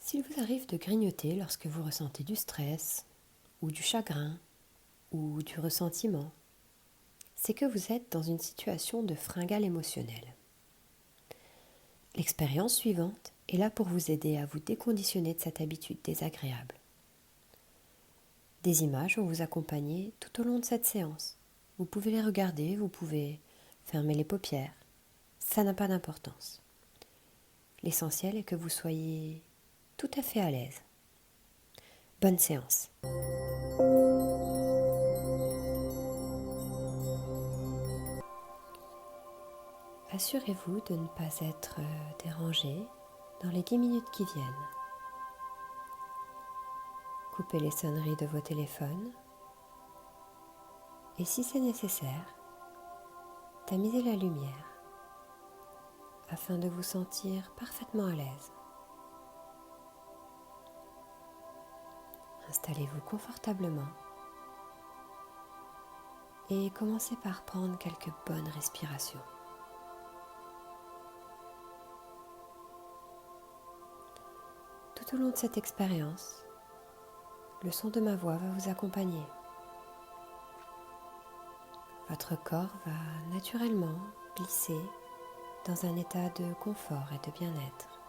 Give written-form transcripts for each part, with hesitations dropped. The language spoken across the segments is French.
S'il vous arrive de grignoter lorsque vous ressentez du stress, ou du chagrin, ou du ressentiment, c'est que vous êtes dans une situation de fringale émotionnelle. L'expérience suivante est là pour vous aider à vous déconditionner de cette habitude désagréable. Des images vont vous accompagner tout au long de cette séance. Vous pouvez les regarder, vous pouvez fermer les paupières. Ça n'a pas d'importance. L'essentiel est que vous soyez tout à fait à l'aise. Bonne séance. Assurez-vous de ne pas être dérangé dans les 10 minutes qui viennent. Coupez les sonneries de vos téléphones et si c'est nécessaire, tamisez la lumière afin de vous sentir parfaitement à l'aise. Installez-vous confortablement et commencez par prendre quelques bonnes respirations. Tout au long de cette expérience, le son de ma voix va vous accompagner. Votre corps va naturellement glisser dans un état de confort et de bien-être.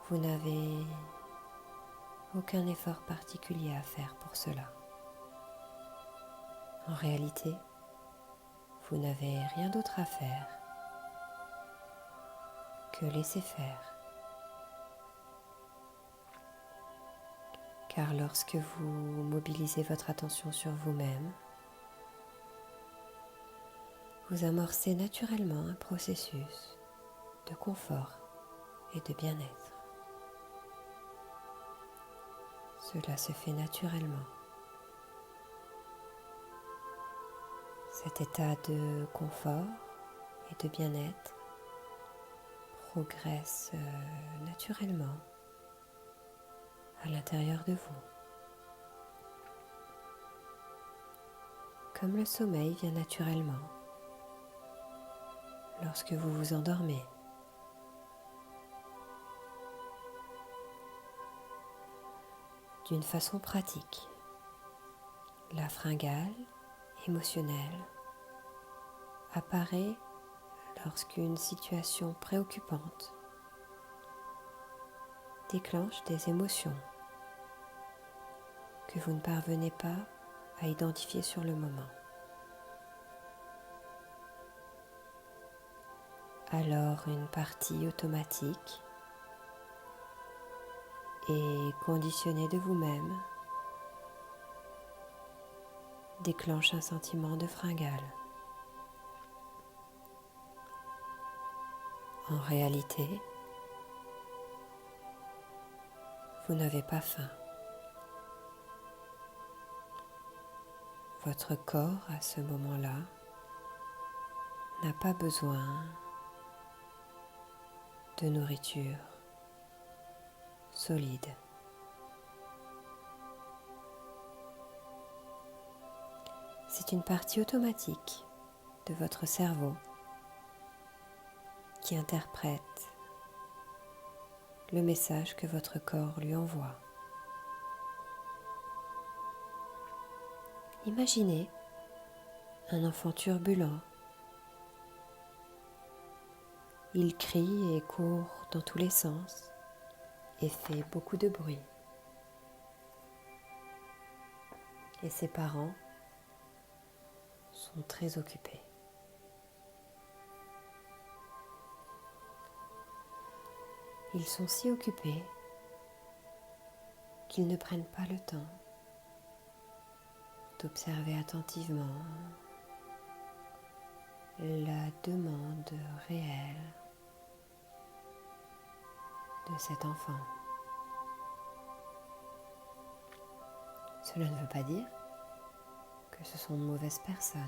Vous n'avez aucun effort particulier à faire pour cela. En réalité, vous n'avez rien d'autre à faire que laisser faire. Car lorsque vous mobilisez votre attention sur vous-même, vous amorcez naturellement un processus de confort et de bien-être. Cela se fait naturellement. Cet état de confort et de bien-être progresse naturellement à l'intérieur de vous. Comme le sommeil vient naturellement lorsque vous vous endormez. D'une façon pratique, la fringale émotionnelle apparaît lorsqu'une situation préoccupante déclenche des émotions que vous ne parvenez pas à identifier sur le moment. Alors une partie automatique et conditionnée de vous-même déclenche un sentiment de fringale. En réalité, vous n'avez pas faim. Votre corps, à ce moment-là, n'a pas besoin de nourriture solide. C'est une partie automatique de votre cerveau qui interprète le message que votre corps lui envoie. Imaginez un enfant turbulent. Il crie et court dans tous les sens et fait beaucoup de bruit. Et ses parents sont très occupés. Ils sont si occupés qu'ils ne prennent pas le temps d'observer attentivement la demande réelle de cet enfant. Cela ne veut pas dire que ce sont de mauvaises personnes.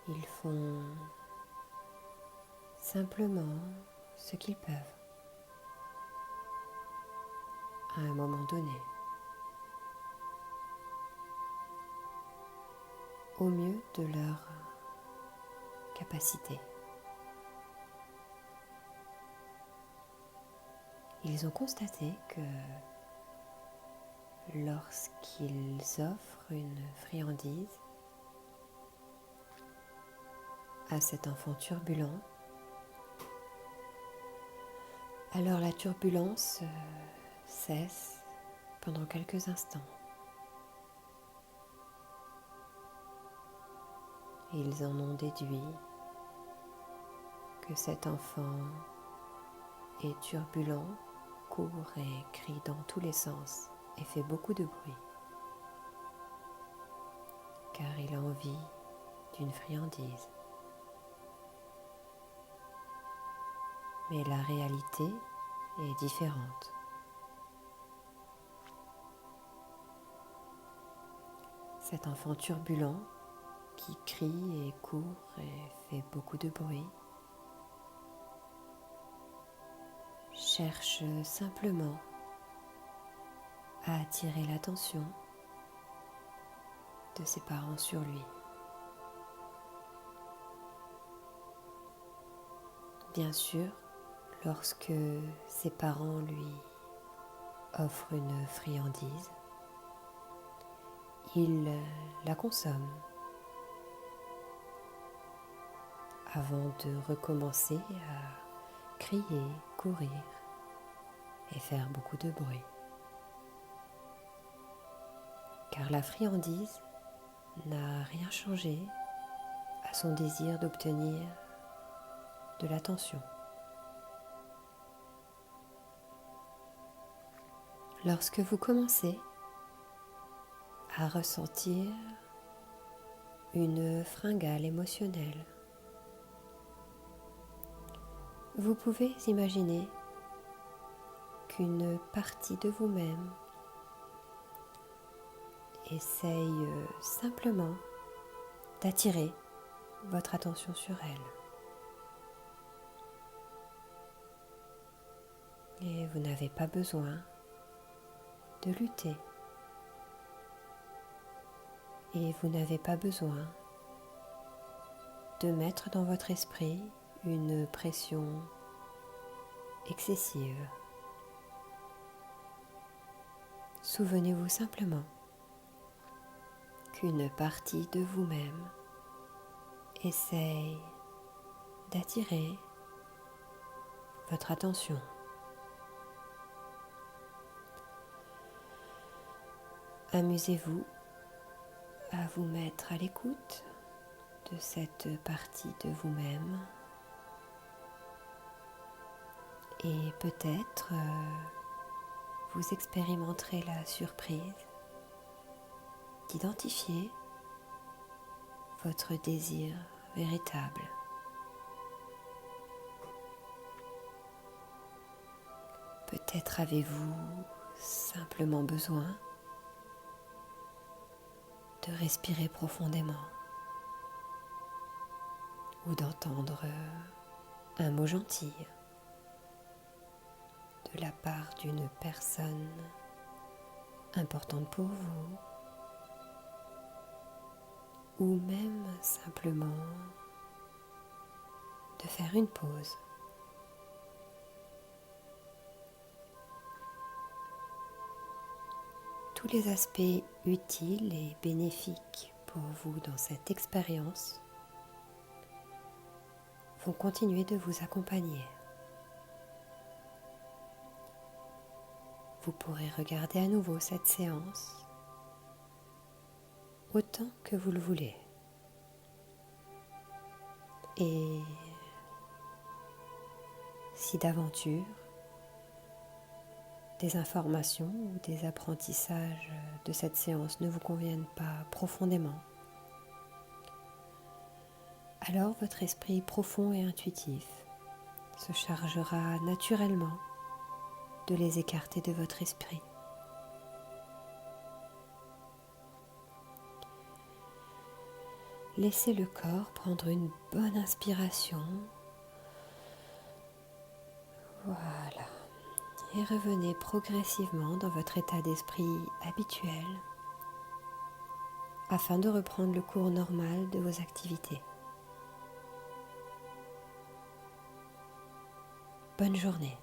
Ils font simplement ce qu'ils peuvent à un moment donné, au mieux de leur capacité. Ils ont constaté que lorsqu'ils offrent une friandise à cet enfant turbulent, alors la turbulence cesse pendant quelques instants. Ils en ont déduit que cet enfant est turbulent, court et crie dans tous les sens et fait beaucoup de bruit, car il a envie d'une friandise. Mais la réalité est différente. Cet enfant turbulent qui crie et court et fait beaucoup de bruit cherche simplement à attirer l'attention de ses parents sur lui. Bien sûr, lorsque ses parents lui offrent une friandise, il la consomme avant de recommencer à crier, courir et faire beaucoup de bruit. Car la friandise n'a rien changé à son désir d'obtenir de l'attention. Lorsque vous commencez à ressentir une fringale émotionnelle, vous pouvez imaginer qu'une partie de vous-même essaye simplement d'attirer votre attention sur elle. Et vous n'avez pas besoin de lutter. Et vous n'avez pas besoin de mettre dans votre esprit une pression excessive. Souvenez-vous simplement qu'une partie de vous-même essaye d'attirer votre attention. Amusez-vous à vous mettre à l'écoute de cette partie de vous-même et peut-être vous expérimenterez la surprise d'identifier votre désir véritable. Peut-être avez-vous simplement besoin de respirer profondément ou d'entendre un mot gentil de la part d'une personne importante pour vous, ou même simplement de faire une pause. Tous les aspects utiles et bénéfiques pour vous dans cette expérience vont continuer de vous accompagner. Vous pourrez regarder à nouveau cette séance autant que vous le voulez. Et si d'aventure, des informations ou des apprentissages de cette séance ne vous conviennent pas profondément, alors votre esprit profond et intuitif se chargera naturellement de les écarter de votre esprit. Laissez le corps prendre une bonne inspiration. Voilà. Et revenez progressivement dans votre état d'esprit habituel afin de reprendre le cours normal de vos activités. Bonne journée.